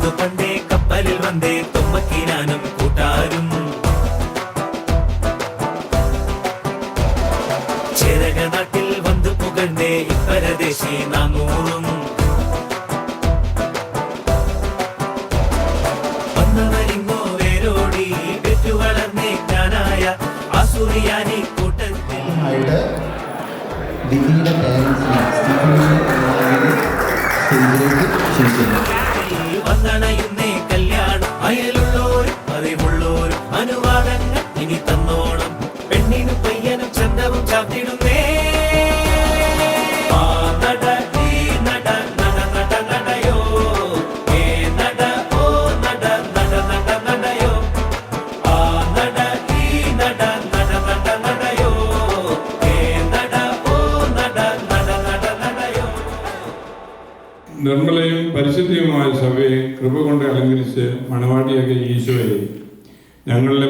പണ്ടേതു പണ്ടേ കപ്പലിൽ വന്നേ തുമ്പക്കിനാനും കൂട്ടാരും ചേരക നാട്ടിൽ വന്നു പുകഴ്ന്നേ ഇപ്പരദേശി നാനൂറും വന്നവരിങ്ങോ വേരോടി പെറ്റു വളർന്നേ ജ്ഞാനായ ആസുറിയാനി കൂട്ടത്തിൽ വന്നണയുന്നേ കല്യാണം അയലുള്ളോരും അറിവുള്ളോരും അനുവാദങ്ങൾ ഇനി തന്നോണം പെണ്ണിനും പയ്യനും ചന്തവും ചാത്തിടുന്നേ നിർമ്മലയും പരിശുദ്ധിയുമായ സഭയെ കൃപ കൊണ്ട് അലങ്കരിച്ച് മണവാട്ടിയാക്കിയ ഈശോയെ ഞങ്ങളുടെ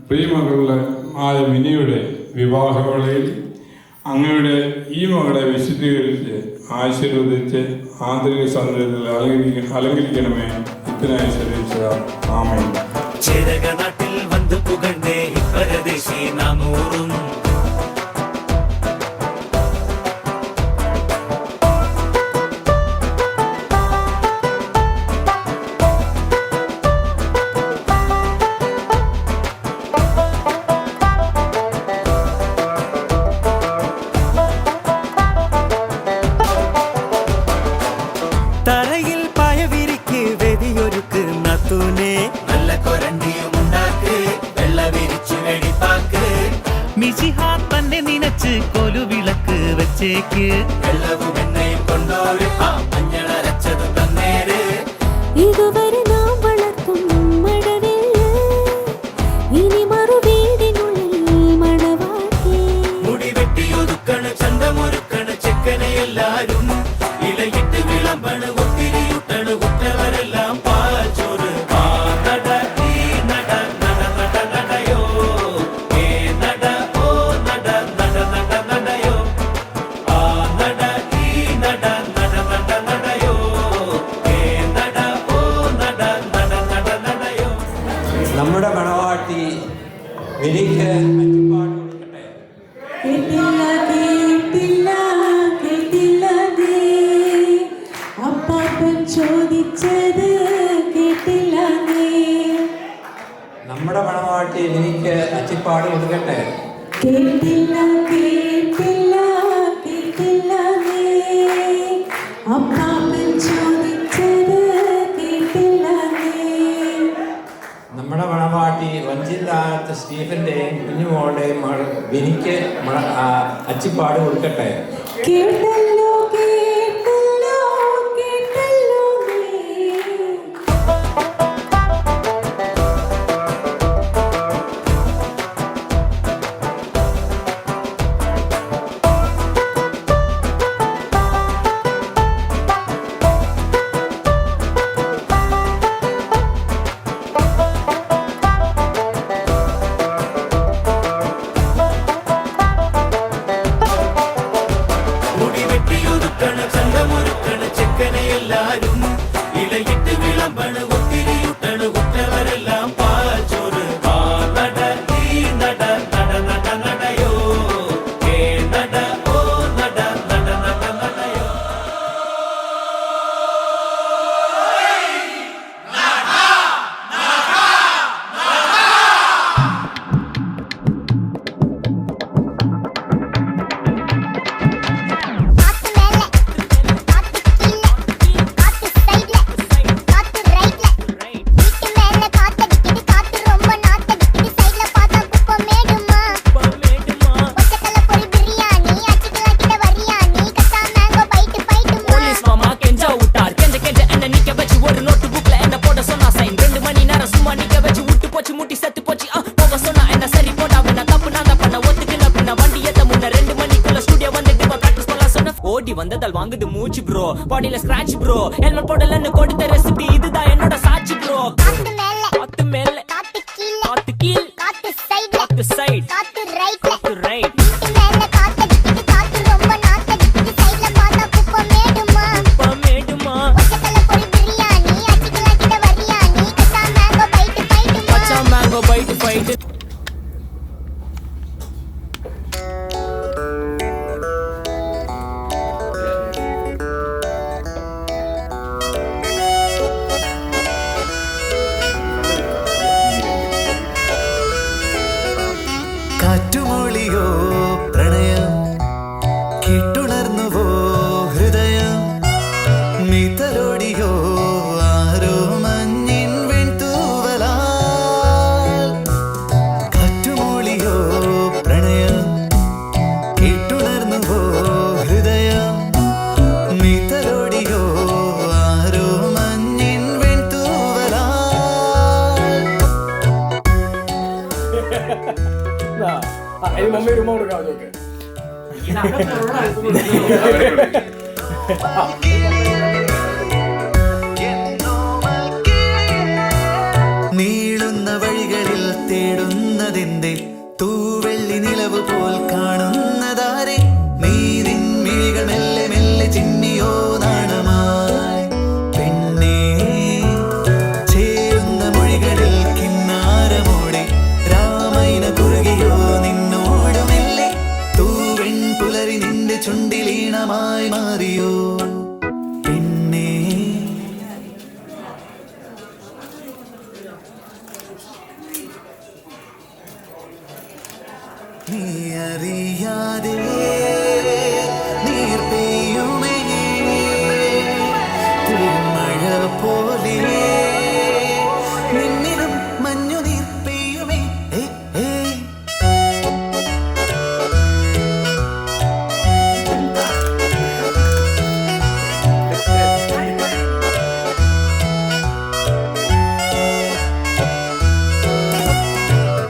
പ്രിയമകളുടെ ആയ മിനിയുടെ വിവാഹവേളയിൽ അങ്ങയുടെ ഈ മകളെ വിശുദ്ധീകരിച്ച് ആശീർവദിച്ച് ആന്തരിക സൗന്ദര്യത്തിൽ അലങ്കരിക്കണമേ. ഇത്തിനായി ശ്രമിച്ചത് ആമേൻ. ചേരക നാട്ടിൽ വന്നു പുകഴ്ന്നേ പരദേശി നാനൂറും തറയിൽ പായവിരിക്ക് വെതിയൊരുക്ക് നത്തൂനെ നല്ല കൊരണ്ടിയും ഉണ്ടാക്ക് വെള്ള വിരിച്ചു വെടിപ്പാക്ക് മിശിഹാ തന്നെ നിനച്ച് കൊലുവിളക്ക് വെച്ചേക്ക് വെള്ളവും എണ്ണയും കൊണ്ടോര് മഞ്ഞളരച്ചതും തന്നേര് ഇതുവരെ നാം വളർത്തും മഴവില്ല് ഇനി മറുവീടിനുള്ളിൽ മണവാട്ടി മുടി വെട്ടിയൊതുക്കണ് ചന്തമൊരുക്കണ് ചെക്കനെയെല്ലാരും ഇലയിട്ട് വിളമ്പണ് ഒത്തിരിയുട്ടണ് ഉറ്റവരെല്ലാം പാച്ചോറ് നട ഈ നട നട നട നടയോ ഏ നട ഓ നട നട നട നടയോ ആ നട ഈ നട നട നട നടയോ ഏ നട ഓ നട നട നട നടയോ. നമ്മുടെ മണവാട്ടി എനിക്ക് അച്ചുപാട് കൊടുക്കട്ടെ. കേട്ടില്ല കേട്ടില്ല കേട്ടില്ലതേ അപ്പാപ്പൻ ചോദിച്ചത് കേട്ടില്ല നീ നമ്മുടെ മണവാട്ടി എനിക്ക് അച്ചിപ്പാട് കൊടുക്കട്ടെ. കേട്ടില്ല കേട്ടില്ല കേട്ടില്ല നീ അപ്പാപ്പൻ ചോദിച്ചത് കേട്ടില്ല നീ നമ്മുടെ മണവാട്ടി വഞ്ചിതാത്ത സ്റ്റീഫന്റെയും കുഞ്ഞുമോളുടെയും മകൾ എനിക്ക് അച്ചിപ്പാട് കൊടുക്കട്ടെ. കേട്ടല്ലോ കേട്ടല്ലോ കേട്ടല്ലോ നീ മുടി വെട്ടിയൊതുക്കണ് ചന്തമൊരുക്കണ് ചെക്കനെയെല്ലാരും ഇലയിട്ട് വിളമ്പണ് ഒത്തിരിയുട്ടണ് ഉറ്റവരെല്ലാം പാച്ചോറ് നട ഈ നട നട നട നടയോ ഏ നട ഓ നട നട നട നടയോ. ஓடி வந்ததால் வாங்குது மூச்சு ப்ரோ பாடியில ஸ்கிராட்ச் ப்ரோ ஹெல்மெட் போடலன்னு கொடுத்த ரெசிபி இதுதான் என்னோட சாட்சி ப்ரோ காத்து மேல காத்து கீழ் காத்து சைடு காத்து ரைட் மேடுமா ചുമ്മാ കൊടുക്കാം അതൊക്കെ. നീളുന്ന വഴികളിൽ തേടുന്നതെന്റെ തൂവെള്ളി നിലവ് പോൽ കാണുന്നതാരെ നീ നിൻമിഴികൾ മെല്ലെ മെല്ലെ ചിന്നിയോ നാണമായി പെണ്ണേ ചേരുന്ന മൊഴികളിൽ കിന്നാരമോടെ രാമൈന കുറുകിയോ നിന്നോട് മെല്ലെ തൂവെൺ പുലരി നിന്റെ ചുണ്ടിലീണമായി മാറിയോ പെണ്ണേ നീ അറിയാതെ നീർ പെയ്യുമേ മഴ പോലെ നിന്നിലും മഞ്ഞു നീർ പെയ്യുമേ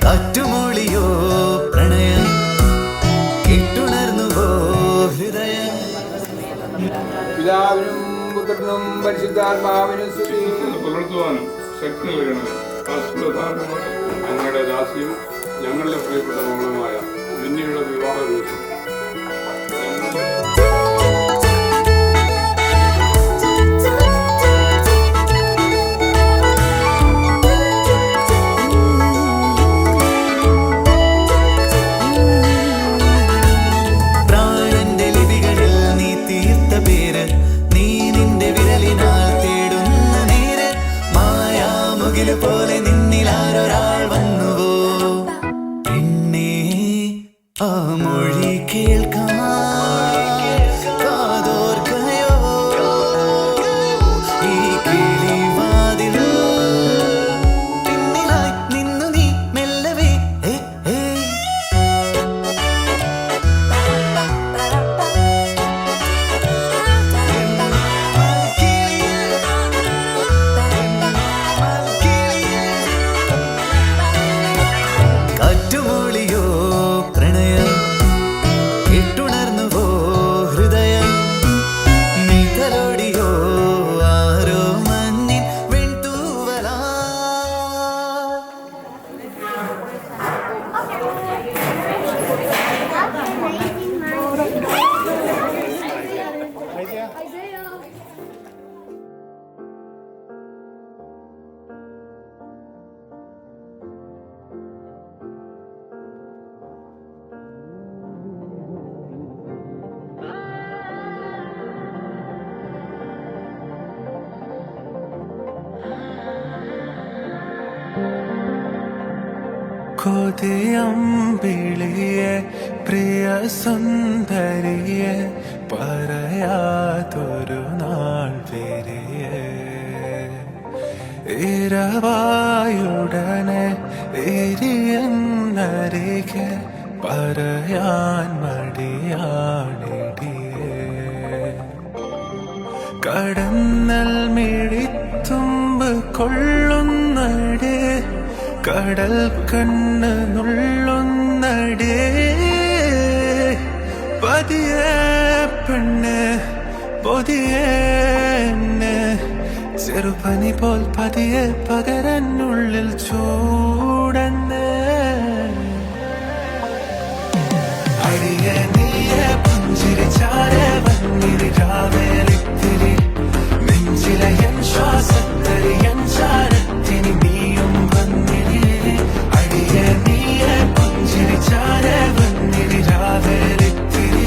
കാറ്റുമൂളിയോ പ്രണയം കേട്ടുണർന്നുവോ ഹൃദയം പിതാവിനും പുത്രനും പരിശുദ്ധാത്മാവിനും സ്തുതി. പുലർത്തുവാനും ശക്തി നൽകണം. ഞങ്ങളുടെ ദാസിയും ഞങ്ങളുടെ പ്രിയപ്പെട്ട മകളുമായ വിന്നിയുടെ വിവാഹ ദിവസം പ്രാണന്റെ ലിപികളിൽ നീ തീർത്ത പേര് നീ നിന്റെ വിരലിനാൽ തേടുന്ന നേര് മായാമുകില് പോലെ നിന്നിലാരൊരാൾ വന്നുവോ പിന്നെ ആ മൊഴി കേൾക്കാൻ കാതോർക്കയോ ഈ കിളിവാതിൽ പിന്നിലായി നിന്നു നീ മെല്ലവേ കാറ്റുമൂളിയോ പ്രണയം കേട്ടുണർന്നുവോ ഹൃദയം നീതലോടിയോ ആരോ മഞ്ഞിൻ വെൺതൂവലാ കൊതിയമ്പിളിയെ പ്രിയ സുന്ദരിയെ പറയാതൊരു നാൾ വരിയെ ഇരവായുടനെ എരിയെന്നരികെ പറയാൻ മടിയാണിടിയേ കടന്നൽ മിഴിത്തുമ്പ് കൊള്ളുന്നടേ കടൽ കണ്ണ് നുള്ളുന്നടേ പതിയെ പെണ്ണ് പൊതിയെ ചെറുപനി പോൽ പതിയെ പകരനുള്ളിൽ ചൂടന്നെ അടിയെ നീയെ പുഞ്ചിരിച്ചാരെ വന്നിരി രാവേലിത്തിരി നെഞ്ചിലെ എൻ ശ്വാസത്തരി എൻ ചാരത്തിനി നീയും വന്നിരി അടിയെ നീയെ പുഞ്ചിരിച്ചാരെ വന്നിരി രാവേലിത്തിരി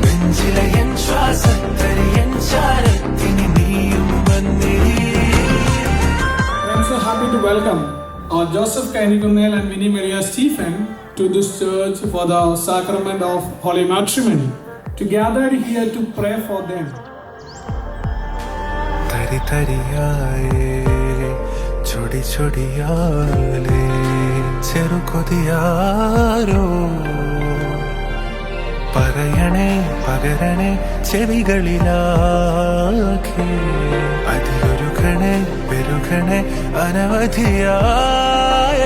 നെഞ്ചിലെ എൻ ശ്വാസത്തരി എൻ ചാരത്തിനി നീയും വന്നിരി. I'm so happy to welcome Joseph Kainikunel and Winnie Maria Stephen to this church for the sacrament of holy matrimony. To gather here to pray for them. തരി തരിയായേ ചൊടി ചൊടിയാലേ ചെറുകൊതിയാരോ പറയണേ പകരണേ ചെവികളിലാകെ അതിലൊരുകണേ പെരുകണേ അനവധിയായ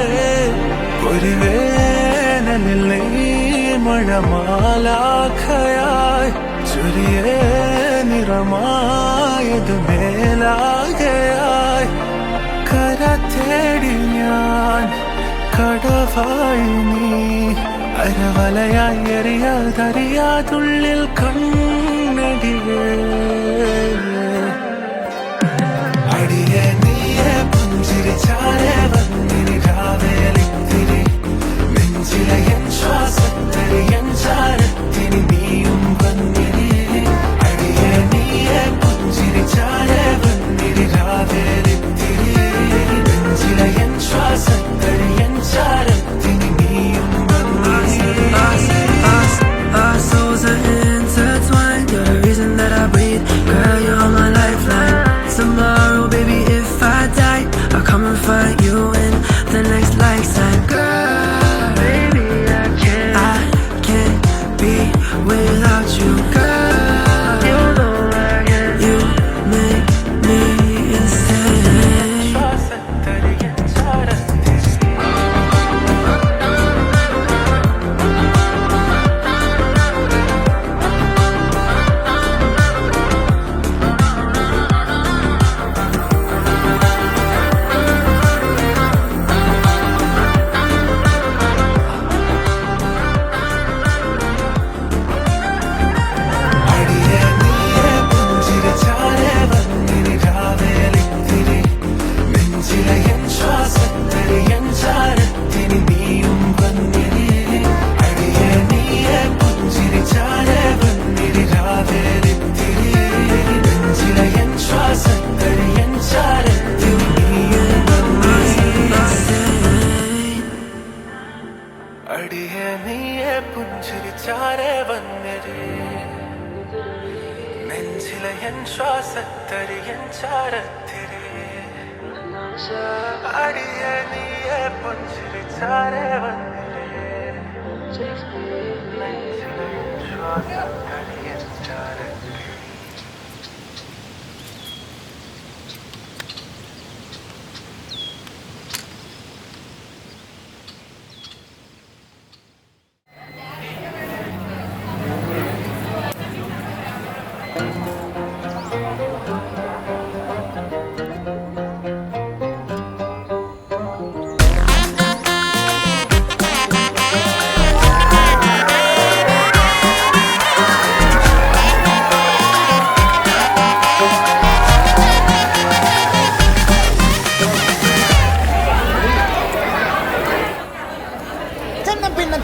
ഒരു വേനലിൽ മഴമാലാഖയായി ചൊരിയേ നിറമായത് മേലാകയായി കര തേടി ഞാൻ കടവായി നീ അരവലയായി എറിയാതറിയാതുള്ളിൽ കണ്ണടിയേ അടിയെ നീയെ പുഞ്ചിരിച്ചാലേ വന്നിനി രാവേലിത്തിരി നെഞ്ചിലെ എൻ ശ്വാസത്തരി എൻ ചാരത്തിനി നീയും വന്നിരി അടിയെ നീയെ പുഞ്ചിരിച്ചാലേ വന്നിനി രാവേലിത്തിരി നെഞ്ചിലെ എൻ ശ്വാസത്തരി എൻ ചാരത്തിനി നീയും വന്നിരി Our souls are intertwined. You're the reason that I breathe. Girl, you're my lifeline. Tomorrow, baby, if I die, I'll come and find you in the next lifetime. Girl, baby, I can't be without you. Girl, you know I can't. You make me insane. ശ്വാസത്തരി എൻ ചാരത്തിനി അടിയെ നീയെ പുഞ്ചിരിച്ചാലേ വന്നിനി രാവേലിത്തിരി നെഞ്ചിലെ N ശ്വാസത്തരി എൻ ചാരത്തിനി നീയും വന്നിരി അടിയെ നീയെ പുഞ്ചിരിച്ചാലേ വന്നിനി രാവേലിത്തിരി നെഞ്ചിലെ എൻ ശ്വാസത്തരി എൻ ചാരത്തിനി നീയും വന്നിരി അടിയെ നീയെ പുഞ്ചിരിച്ചാലേ വന്നിരി നെഞ്ചിലെ എൻ ശ്വാസത്തരി എൻ ചാരത്തിരി അടിയെ നീയെ പുഞ്ചിരിച്ചാലേ വന്നിരി നെഞ്ചിലെ എൻ ശ്വാസത്തരി എൻ ചാരത്തിരി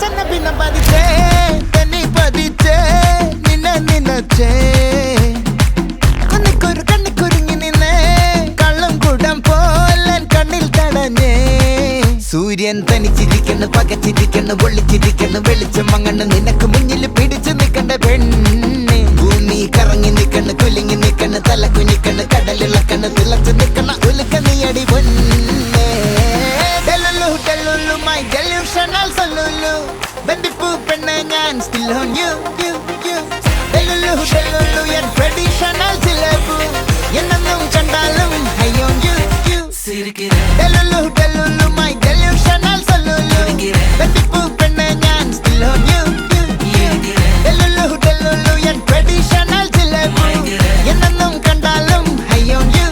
ചെന്ന പിന്നെ പതിച്ചേ തെന്നി പതിച്ചേ നിന്നെ നിന്നച്ചേ കണ്ണിക്കുരുങ്ങി നിന്നേ കള്ളം കൂടം പോലൻ കണ്ണിൽ തടഞ്ഞേ സൂര്യൻ തനിച്ചിരിക്കണ് പകച്ചിരിക്കണ് പൊള്ളിച്ചിരിക്കണ് വെളിച്ചം മങ്ങണ് നിനക്ക് മുന്നിൽ പിടിച്ചു നിൽക്കണ്ട പെണ്ണെ ഭൂമി കറങ്ങി നിൽക്കണ് കുലുങ്ങി നിൽക്കണ് തല കുനിക്കണ് കടലിളക്കണ് തിളച്ചു നിൽക്കണ ഉലുക്ക നീയടി പൊന്നേ my delusional salulu ബന്ധിപ്പൂ പെണ്ണെ ഞാൻ still on you delulu yan traditional ചിലപ്പു എന്നും കണ്ടാലും I on you delulu my delusional salulu ബന്ധിപ്പൂ പെണ്ണെ ഞാൻ still on you delulu yan traditional ചിലപ്പു എന്നും കണ്ടാലും I on you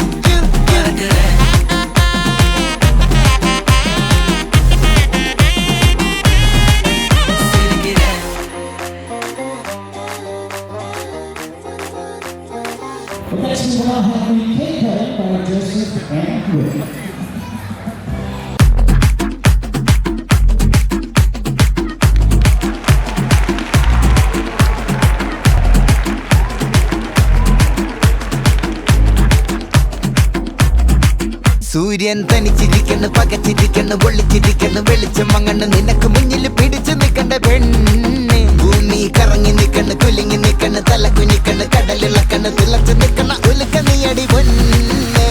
സൂര്യൻ തനിച്ചിരിക്കണ് പകച്ചിരിക്കണ് പൊള്ളിച്ചിരിക്കണ് വെളിച്ചം മങ്ങണ് നിനക്ക് മുന്നിൽ പിടിച്ചു നിൽക്കണ്ട പെണ്ണെ ഭൂമി കറങ്ങി നിൽക്കണ് കുലുങ്ങി നിൽക്കണ് തല കുനിക്കണ് കടലിളക്കണ് തിളച്ചു നിൽക്കണ ഉലുക്ക നീയടി പൊന്നേ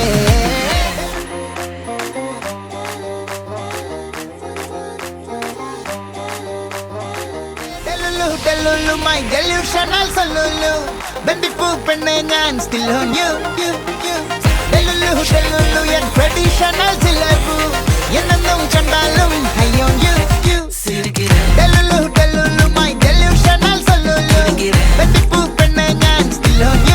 my delusional salulu ബന്ധിപ്പൂ പെണ്ണെ ഞാൻ still on you delulu yan traditional ചിലപ്പു എന്നും കണ്ടാലും I on you delulu my love you